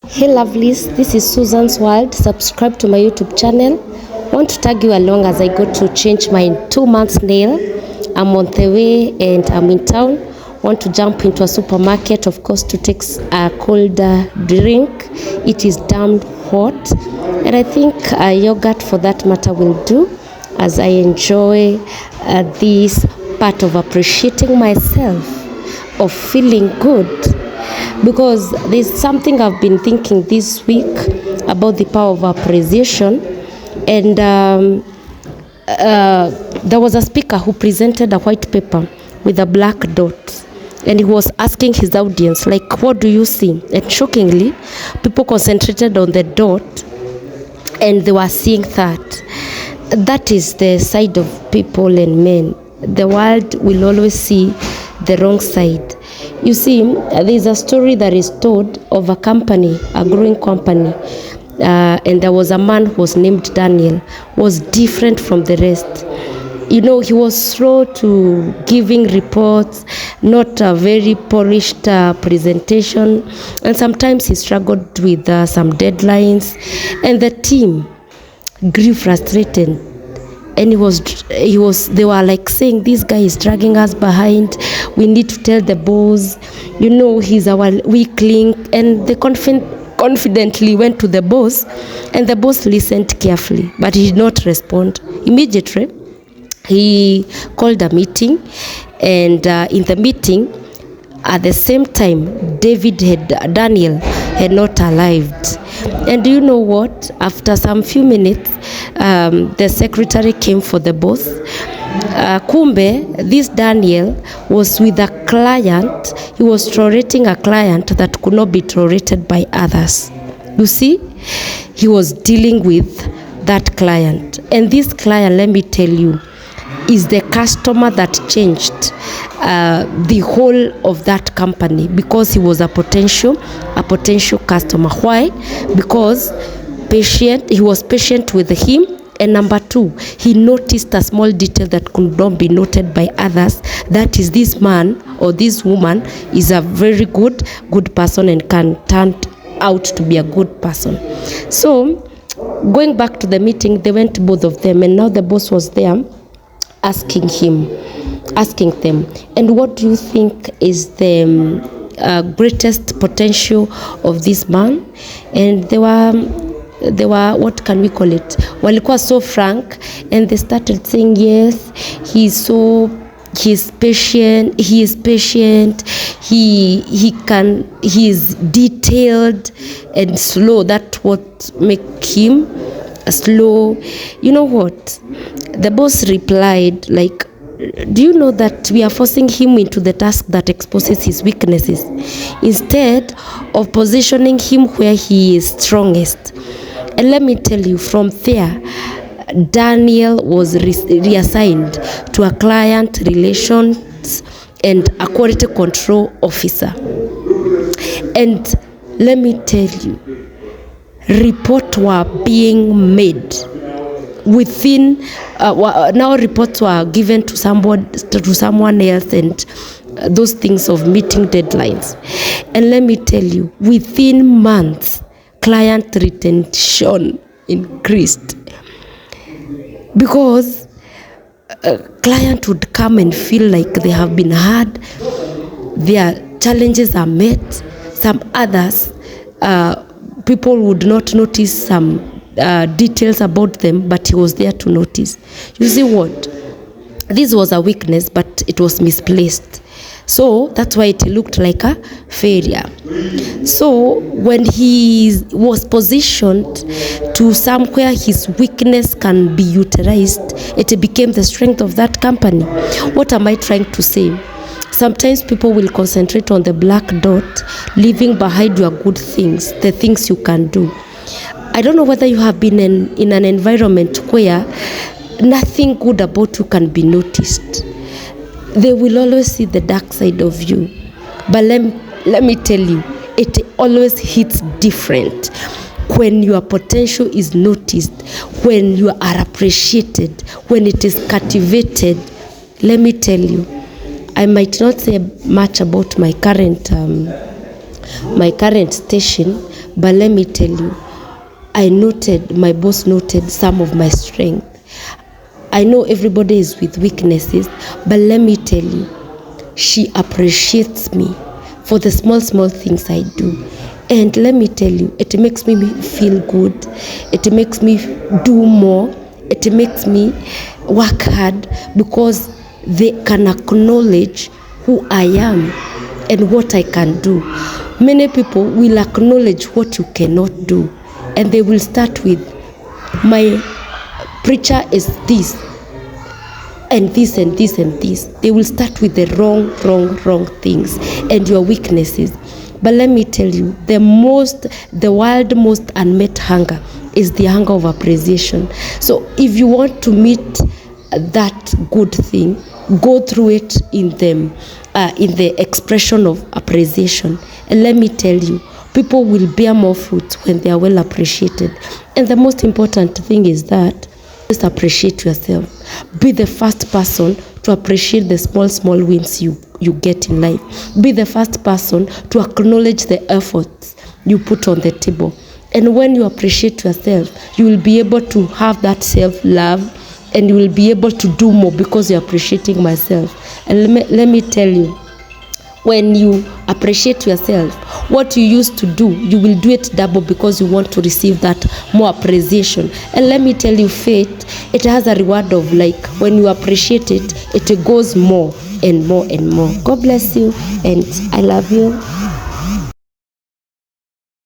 Hey lovelies, this is Susan's World. Subscribe to my YouTube channel. Want to tag you along as I go to change my 2 months nail. I'm on the way and I'm in town. Want to jump into a supermarket, of course, to take a cold drink. It is damn hot, and I think yogurt for that matter will do, as I enjoy this part of appreciating myself, of feeling good. Because there's something I've been thinking this week about the power of appreciation, and there was a speaker who presented a white paper with a black dot, and he was asking his audience, like, what do you see? And shockingly, people concentrated on the dot, and they were seeing that is the side of people and men. The world will always see the wrong side. You see, there's a story that is told of a company, a growing company, and there was a man who was named Daniel, was different from the rest. You know, he was slow to giving reports, not a very polished presentation, and sometimes he struggled with some deadlines, and the team grew frustrated. And they were like saying, this guy is dragging us behind. We need to tell the boss, you know, he's our weak link. And they confidently went to the boss, and the boss listened carefully, but he did not respond. Immediately, he called a meeting, and in the meeting, at the same time, Daniel had not arrived. And do you know what? After some few minutes, the secretary came for the boss. Kumbe, this Daniel was with a client. He was tolerating a client that could not be tolerated by others. You see, he was dealing with that client. And this client, let me tell you, is the customer that changed the whole of that company, because he was a potential customer. Why? Because he was patient with him, and number two, he noticed a small detail that could not be noted by others. That is, this man or this woman is a very good person and can turn out to be a good person. So, going back to the meeting, they went, both of them, and now the boss was there asking them, and what do you think is the greatest potential of this man? And they were, what can we call it? Walikuwa so frank, and they started saying, yes, he is patient, he is detailed and slow. That's what make him slow. You know what? The boss replied, like, do you know that we are forcing him into the task that exposes his weaknesses instead of positioning him where he is strongest? And let me tell you, from there, Daniel was reassigned to a client relations and a quality control officer. And let me tell you, reports were being made within now reports were given to someone else, and those things of meeting deadlines. And let me tell you, within months, client retention increased, because a client would come and feel like they have been heard, their challenges are met. Some others, people would not notice some details about them, but he was there to notice. You see what? This was a weakness, but it was misplaced. So that's why it looked like a failure. So when he was positioned to somewhere his weakness can be utilized, it became the strength of that company. What am I trying to say? Sometimes people will concentrate on the black dot, leaving behind your good things, the things you can do. I don't know whether you have been in an environment where nothing good about you can be noticed. They will always see the dark side of you. But let me tell you, it always hits different when your potential is noticed, when you are appreciated, when it is cultivated. Let me tell you, I might not say much about my current station, But let me tell you, my boss noted some of my strength. I know everybody is with weaknesses, but let me tell you, she appreciates me for the small things I do. And let me tell you, it makes me feel good. It makes me do more. It makes me work hard because they can acknowledge who I am and what I can do. Many people will acknowledge what you cannot do, and they will start with, my preacher is this and this and this and this. They will start with the wrong things and your weaknesses. But let me tell you, the world most unmet hunger is the hunger of appreciation. So if you want to meet that good thing, go through it in the expression of appreciation. And let me tell you, people will bear more fruit when they are well appreciated. And the most important thing is that just appreciate yourself. Be the first person to appreciate the small wins you get in life. Be the first person to acknowledge the efforts you put on the table. And when you appreciate yourself, you will be able to have that self-love, and you will be able to do more because you're appreciating myself. And let me tell you, when you appreciate yourself, what you used to do, you will do it double because you want to receive that more appreciation. And let me tell you, faith, it has a reward of, like, when you appreciate it, it goes more and more and more. God bless you, and I love you.